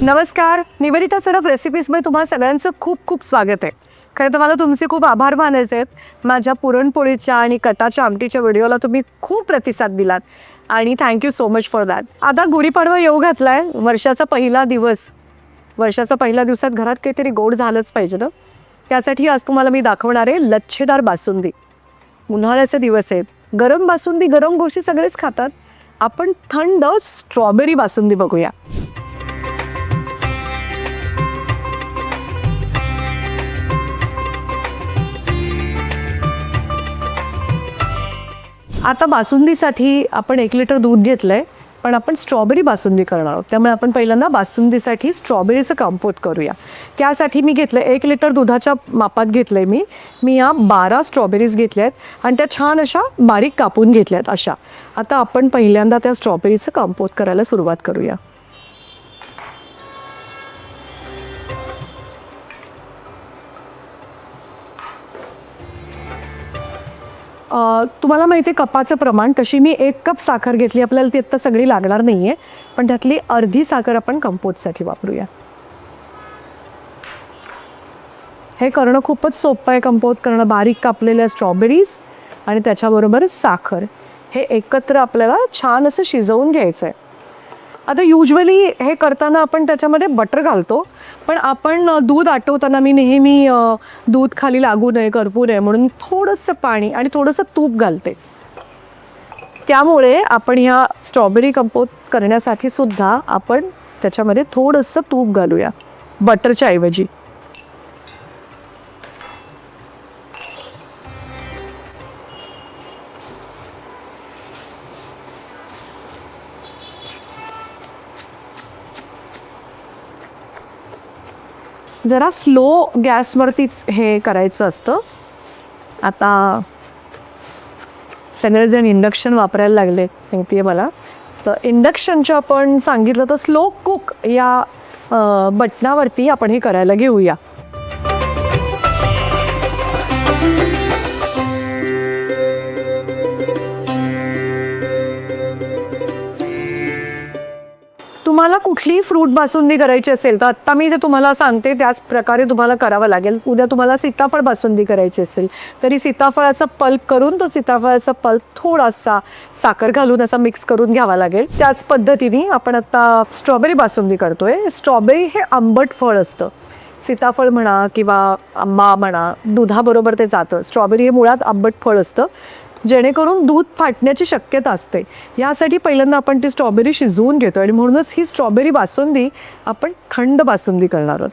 नमस्कार, निवेदिता सरफ रेसिपीजमध्ये तुम्हा सगळ्यांचं खूप खूप स्वागत आहे. खरं तर मला तुमचे खूप आभार मानायचे आहेत. माझ्या पुरणपोळीच्या आणि कटाच्या आमटीच्या व्हिडिओला तुम्ही खूप प्रतिसाद दिलात आणि thank you so much for that. आता गुढीपाडवा येऊ घातला आहे, वर्षाचा पहिला दिवस. वर्षाचा पहिल्या दिवसात घरात काहीतरी गोड झालंच पाहिजे ना. त्यासाठी आज तुम्हाला मी दाखवणार आहे लच्छेदार बासुंदी. उन्हाळ्याचे दिवस आहेत, गरम बासुंदी, गरम गोष्टी सगळेच खातात. आपण थंड स्ट्रॉबेरी बासुंदी बघूया. आता बासुंदीसाठी आपण 1 लिटर दूध घेतलं आहे, पण आपण स्ट्रॉबेरी बासुंदी करणार आहोत. त्यामुळे आपण पहिल्यांदा बासुंदीसाठी स्ट्रॉबेरीचं कंपोट करूया. त्यासाठी मी घेतलं 1 लिटर दुधाच्या मापात घेतलं आहे मी या 12 स्ट्रॉबेरीज घेतल्या आहेत आणि त्या छान अशा बारीक कापून घेतल्या आहेत अशा. आता आपण पहिल्यांदा त्या स्ट्रॉबेरीचं कंपोट करायला सुरुवात करूया. तुम्हाला माहिती आहे कपाचं प्रमाण, तशी मी 1 कप साखर घेतली. आपल्याला ती आत्ता सगळी लागणार नाही आहे, पण त्यातली अर्धी साखर आपण कंपोटसाठी वापरूया. हे करणं खूपच सोपं आहे. कंपोट करणं, बारीक कापलेल्या स्ट्रॉबेरीज आणि त्याच्याबरोबर साखर हे एकत्र आपल्याला छान असं शिजवून घ्यायचं आहे. आता युजली हे करताना आपण त्याच्यामध्ये बटर घालतो, पण आपण दूध आटवताना मी नेहमी दूध खाली लागू नये, करपू नये म्हणून थोडंसं पाणी आणि थोडंसं तूप घालते. त्यामुळे आपण ह्या स्ट्रॉबेरी कंपोट करण्यासाठी सुद्धा आपण त्याच्यामध्ये थोडंसं तूप घालूया बटरच्या ऐवजी. जरा स्लो गॅसवरतीच हे करायचं असतं. आता सगळेजण इंडक्शन वापरायला लागले माहिती आहे मला. तर इंडक्शनच्या आपण सांगितलं तर स्लो कुक या बटनावरती आपण हे करायला घेऊया. तुम्हाला कुठली फ्रूट बासुंदी करायची असेल तर आत्ता मी जे तुम्हाला सांगते त्याच प्रकारे तुम्हाला करावं लागेल. उद्या तुम्हाला सीताफळ बासुंदी करायची असेल तरी सीताफळाचा पल्प करून तो सीताफळाचा पल्प थोडासा साखर घालून असा मिक्स करून घ्यावा लागेल. त्याच पद्धतीने आपण आता स्ट्रॉबेरी बासुंदी करतोय. स्ट्रॉबेरी हे आंबट फळ असतं. सीताफळ म्हणा किंवा आंबा म्हणा, दुधाबरोबर ते जातं. स्ट्रॉबेरी हे मुळात आंबट फळ असतं, जेणेकरून दूध फाटण्याची शक्यता असते. यासाठी पहिल्यांदा आपण ती स्ट्रॉबेरी शिजवून घेतो आणि म्हणूनच ही स्ट्रॉबेरी बासुंदी आपण थंड बासुंदी करणार आहोत.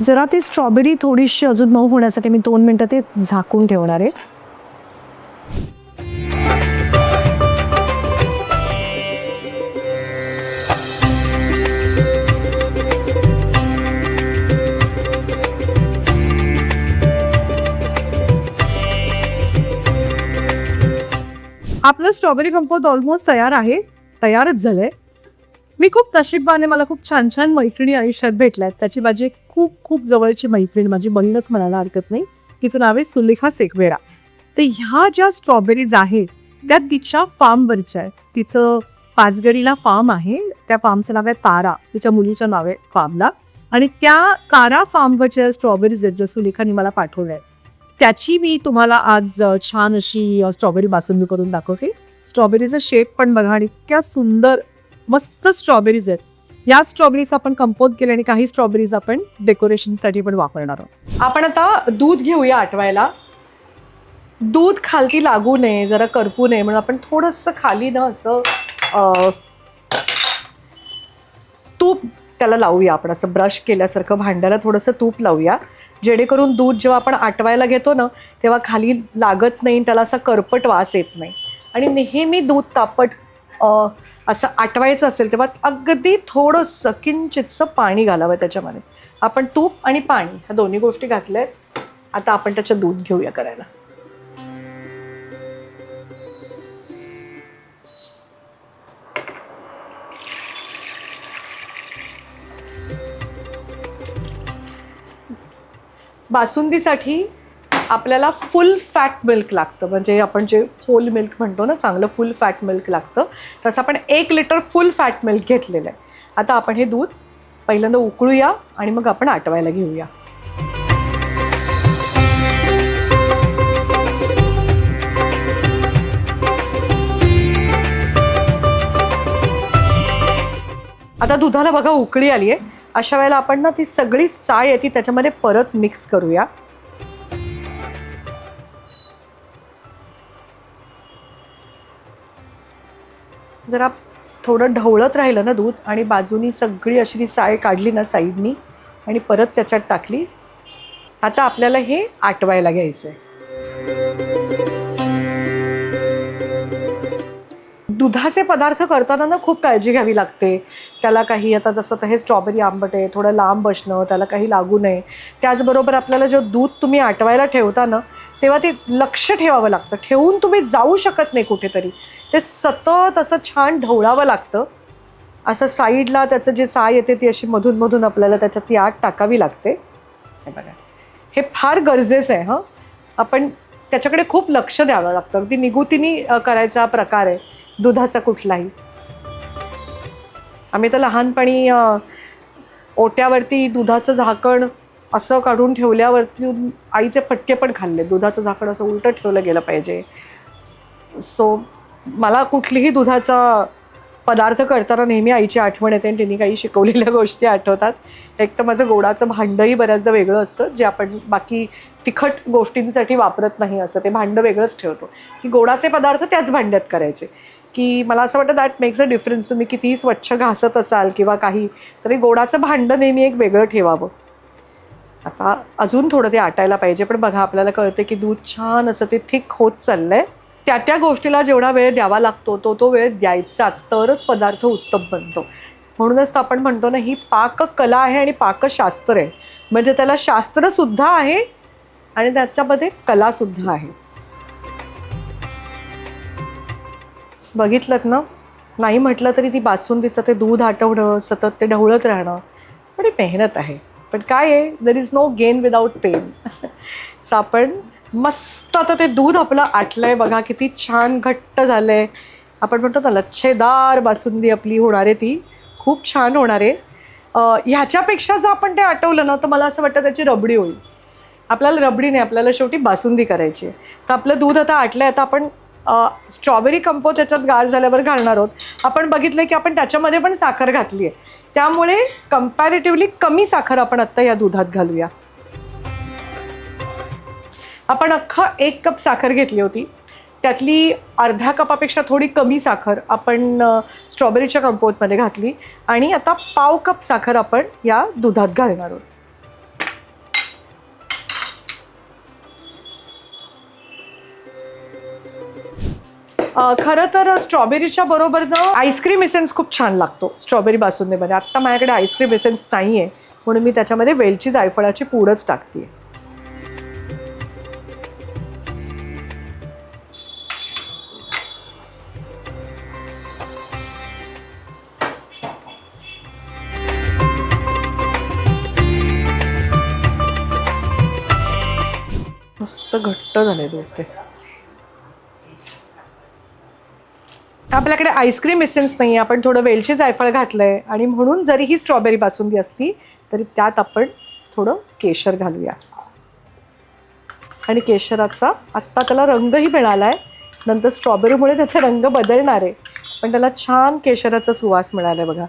जरा ती स्ट्रॉबेरी थोडीशी अजून मऊ होण्यासाठी मी 2 मिनटं ते झाकून ठेवणार आहे. आपलं स्ट्रॉबेरी कंपोट ऑलमोस्ट तयारच झालं आहे. मी खूप नशीबवान आहे, मला खूप छान छान मैत्रिणी आयुष्यात भेटल्या आहेत. त्याची माझी खूप खूप जवळची मैत्रीण, माझी बहीणच म्हणायला हरकत नाही, तिचं नाव आहे सुलेखा सेकवेरा. तर ह्या ज्या स्ट्रॉबेरीज आहेत त्या तिच्या फार्मवरच्या आहेत. तिचं पाचगणीला फार्म आहे, त्या फार्मचं नाव आहे तारा, तिच्या मुलीचं नाव आहे फार्मला. आणि त्या तारा फार्मवरच्या स्ट्रॉबेरीज आहेत ज्या सुलेखाने मला पाठवल्या आहेत, त्याची मी तुम्हाला आज छान अशी स्ट्रॉबेरी बासुंदी करून दाखवते. स्ट्रॉबेरीचा शेप पण बघा आणि इतक्या सुंदर मस्त स्ट्रॉबेरीज आहेत. या स्ट्रॉबेरीज आपण कंपोट केले आणि काही स्ट्रॉबेरीज आपण डेकोरेशनसाठी पण वापरणार आहोत. आपण आता दूध घेऊया आटवायला. दूध खालती लागू नये, जरा करपू नये म्हणून आपण थोडंसं खाली ना असं तूप त्याला लावूया. आपण असं ब्रश केल्यासारखं भांड्याला थोडंसं तूप लावूया, जेणेकरून दूध जेव्हा आपण आटवायला घेतो ना तेव्हा खाली लागत नाही, त्याला असा करपट वास येत नाही. आणि नेहमी दूध तापट असं आटवायचं असेल तेव्हा अगदी थोडंसं किंचितसं पाणी घालावं त्याच्यामध्ये. आपण तूप आणि पाणी ह्या दोन्ही गोष्टी घातल्या आहेत. आता आपण त्याचं दूध घेऊया करायला. बासुंदीसाठी आपल्याला फुल फॅट मिल्क लागतं, म्हणजे आपण जे होल मिल्क म्हणतो ना, चांगलं फुल फॅट मिल्क लागतं. तसं आपण 1 लिटर फुल फॅट मिल्क घेतलेलं आहे. आता आपण हे दूध पहिल्यांदा उकळूया आणि मग आपण आटवायला घेऊया. आता दुधाला बघा उकळी आली आहे. अशा वेळेला आपण ना ती सगळी साय आहे ती त्याच्यामध्ये परत मिक्स करूया. जरा थोडं ढवळत राहिलं ना दूध आणि बाजूनी सगळी अशी ती साय काढली ना साईडनी आणि परत त्याच्यात टाकली. आता आपल्याला हे आटवायला घ्यायचं आहे. दुधाचे पदार्थ करताना ना खूप काळजी घ्यावी लागते. त्याला काही, आता जसं तर हे स्ट्रॉबेरी आंबट आहे, थोडं लांब बसणं, त्याला काही लागू नये. त्याचबरोबर आपल्याला जे दूध तुम्ही आटवायला ठेवता ना, तेव्हा ते लक्ष ठेवावं लागतं. ठेवून तुम्ही जाऊ शकत नाही कुठेतरी. ते सतत असं छान ढवळावं लागतं. असं साईडला त्याचं जे साय येते ती अशी मधून मधून आपल्याला त्याच्यात ती आट टाकावी लागते. हे बघा, हे फार गरजेचं आहे. हं, आपण त्याच्याकडे खूप लक्ष द्यावं लागतं. अगदी निगुतीने करायचा प्रकार आहे दुधाचा कुठलाही. आम्ही तर लहानपणी ओट्यावरती दुधाचं झाकण असं काढून ठेवल्यावरती आईचे फटके पण खाल्ले. दुधाचं झाकण असं उलटं ठेवलं गेलं पाहिजे. सो मला कुठलीही दुधाचा पदार्थ करताना नेहमी आईची आठवण येते आणि तिने काही शिकवलेल्या गोष्टी आठवतात. एक तर माझं गोडाचं भांडंही बऱ्याचदा वेगळं असतं, जे आपण बाकी तिखट गोष्टींसाठी वापरत नाही असं ते भांडं वेगळंच ठेवतो. की गोडाचे पदार्थ त्याच भांड्यात करायचे. की मला असं वाटतं दॅट मेक्स अ डिफरन्स. तुम्ही कितीही स्वच्छ घासत असाल किंवा काही, तरी गोडाचं भांडं नेहमी एक वेगळं ठेवावं. आता अजून थोडं ते आटायला पाहिजे, पण बघा आपल्याला कळतं की दूध छान असं ते थिक होत चाललंय. त्या गोष्टीला जेवढा वेळ द्यावा लागतो तो वेळ द्यायचाच, तरच पदार्थ उत्तम बनतो. म्हणूनच तर आपण म्हणतो ना, ही पाककला आहे आणि पाकशास्त्र आहे. म्हणजे त्याला शास्त्रसुद्धा आहे आणि त्याच्यामध्ये कलासुद्धा आहे. बघितलं ना, नाही म्हटलं तरी ती बासुंदीचं ते दूध आटवणं, सतत ते ढवळत राहणं बरी मेहनत आहे. पण काय आहे, there is no gain without pain. So आपण मस्त आता ते दूध आपलं आटलं आहे बघा, किती छान घट्ट झालं आहे. आपण म्हणतो ना लच्छेदार बासुंदी आपली होणार आहे, ती खूप छान होणार आहे. ह्याच्यापेक्षा जर आपण ते आटवलं ना, तर मला असं वाटतं त्याची रबडी होईल. आपल्याला रबडी नाही, आपल्याला शेवटी बासुंदी करायची आहे. तर आपलं दूध आता आटलं आहे. आता आपण स्ट्रॉबेरी कंपोज त्याच्यात गार झाल्यावर घालणार आहोत. आपण बघितलं की आपण त्याच्यामध्ये पण साखर घातली आहे, त्यामुळे कम्पॅरेटिव्हली कमी साखर आपण आत्ता या दुधात घालूया. आपण अख्खा 1 कप साखर घेतली होती, त्यातली अर्ध्या कपापेक्षा थोडी कमी साखर आपण स्ट्रॉबेरीच्या कंपोजमध्ये घातली आणि आता 1/2 कप साखर आपण या दुधात घालणार आहोत. खरं तर स्ट्रॉबेरीच्या बरोबरनं आईस्क्रीम एसेन्स खूप छान लागतो स्ट्रॉबेरी बासुंदीमध्ये. आत्ता माझ्याकडे आईस्क्रीम एसेन्स नाही आहे, म्हणून मी त्याच्यामध्ये वेलची जायफळाची पूडच टाकते. मस्त घट्ट झाले दूध ते. आपल्याकडे आईस्क्रीम एसेन्स नाही आहे, आपण थोडं वेलची जायफळ घातलं आहे आणि म्हणून जरी ही स्ट्रॉबेरी बासुंदी असती तरी त्यात आपण थोडं केशर घालूया. आणि केशराचा आत्ता त्याला रंगही मिळाला आहे. नंतर स्ट्रॉबेरीमुळे त्याचा रंग बदलणार आहे, पण त्याला छान केशराचा सुवास मिळाला आहे बघा.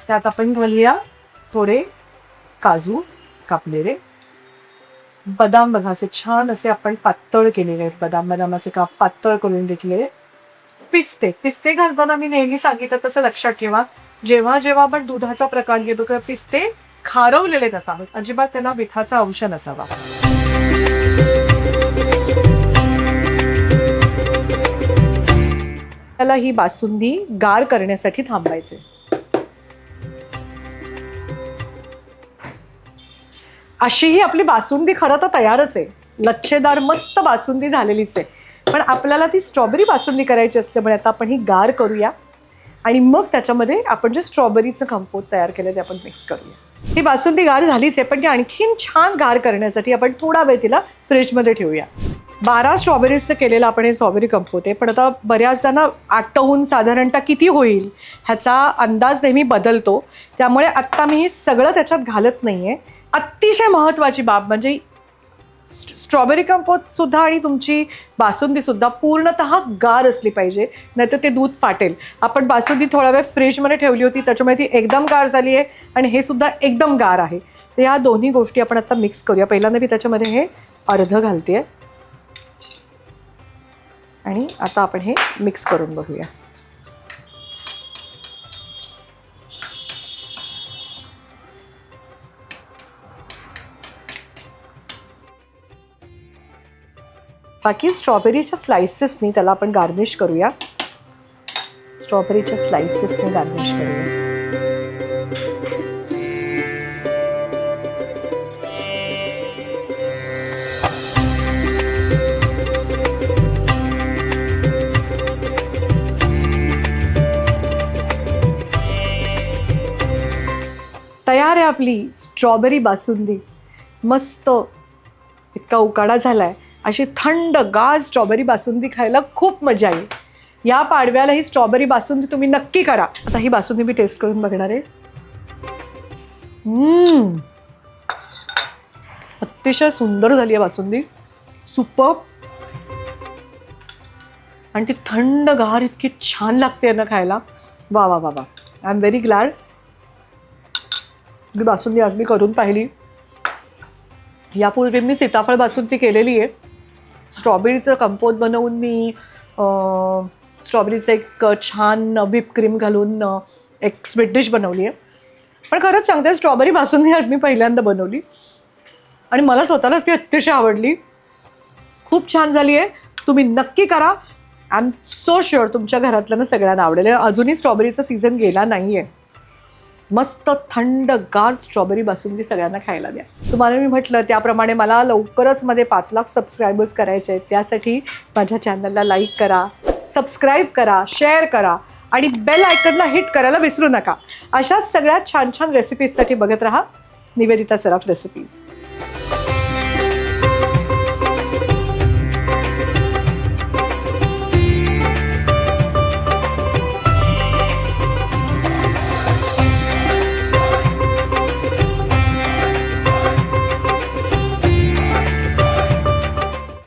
त्यात आपण घालूया थोडे काजू कापलेले, बदाम बघा असे छान असे आपण पातळ केलेले आहेत. बदामाचे काप पातळ करून घेतले. पिस्ते घालताना मी नेहमी सांगितलं तसं लक्षात ठेवा, जेव्हा जेव्हा आपण दुधाचा प्रकार घेतो तेव्हा पिस्ते खारवलेलेच असावेत, अजिबात त्यांना मिठाचा अंश नसावा. त्याला ही बासुंदी गार करण्यासाठी थांबायचे. अशी ही आपली बासुंदी खरं तर तयारच आहे. लच्छेदार मस्त बासुंदी झालेलीच आहे, पण आपल्याला ती स्ट्रॉबेरी बासुंदी करायची असते. पण आता आपण ही गार करूया आणि मग त्याच्यामध्ये आपण जे स्ट्रॉबेरीचं कंपोज तयार केलं ते आपण मिक्स करूया. ही बासुंदी गार झालीच आहे, पण ती आणखीन छान गार करण्यासाठी आपण थोडा वेळ तिला फ्रीजमध्ये ठेवूया. 12 स्ट्रॉबेरीजचं केलेलं आपण हे स्ट्रॉबेरी कंपोट आहे, पण आता बऱ्याचदा ना आटवून साधारणतः किती होईल ह्याचा अंदाज नेहमी बदलतो. त्यामुळे आत्ता मी हे सगळं त्याच्यात घालत नाही आहे. अतिशय महत्त्वाची बाब म्हणजे स्ट्रॉबेरी कंपोटसुद्धा आणि तुमची बासुंदीसुद्धा पूर्णतः गार असली पाहिजे, नाहीतर ते दूध फाटेल. आपण बासुंदी थोडा वेळ फ्रीजमध्ये ठेवली होती, त्याच्यामुळे ती एकदम गार झाली आहे आणि हे सुद्धा एकदम गार आहे. तर या दोन्ही गोष्टी आपण आता मिक्स करूया. पहिल्यांदा मी त्याच्यामध्ये हे अर्धं घालते आहे आणि आता आपण हे मिक्स करून बघूया. बाकी स्ट्रॉबेरीच्या स्लायसेसनी त्याला आपण गार्निश करूया. स्ट्रॉबेरीच्या स्लायसेसने गार्निश करूया. तयार आहे आपली स्ट्रॉबेरी बासुंदी. मस्त इतका उकाडा झाला आहे. अशी थंडगार स्ट्रॉबेरी बासुंदी खायला खूप मजा येईल. या पाडव्याला ही स्ट्रॉबेरी बासुंदी तुम्ही नक्की करा. आता ही बासुंदी मी टेस्ट करून बघणार आहे. अतिशय सुंदर झाली आहे बासुंदी, सुपर्ब. आणि ती थंडगार इतकी छान लागते ना खायला. वा वा वा वा, आय एम व्हेरी ग्लॅड. ही बासुंदी आज मी करून पाहिली. यापूर्वी मी सीताफळ बासुंदी केलेली आहे. स्ट्रॉबेरीचं कंपोट बनवून मी स्ट्रॉबेरीचं एक छान व्हिप क्रीम घालून एक स्वीट डिश बनवली आहे. पण खरंच सांगते, स्ट्रॉबेरी बासुंदी आज मी पहिल्यांदा बनवली आणि मला स्वतःलाच ती अतिशय आवडली. खूप छान झाली आहे. तुम्ही नक्की करा. आय एम सो शुअर तुमच्या घरातल्या सगळ्यांना आवडेल. अजूनही स्ट्रॉबेरीचा सीझन गेला नाही आहे. मस्त थंडगार स्ट्रॉबेरी बासुंदी सगळ्यांना खायला द्या. तुम्हाला मी म्हटलं त्याप्रमाणे मला लवकरच मध्ये 5 लाख सबस्क्रायबर्स करायचे आहेत. त्यासाठी माझ्या चॅनलला लाईक करा, सबस्क्राईब करा, शेअर करा आणि बेल आयकनला हिट करायला विसरू नका. अशाच सगळ्यात छान छान रेसिपीजसाठी बघत राहा निवेदिता सराफ रेसिपीज.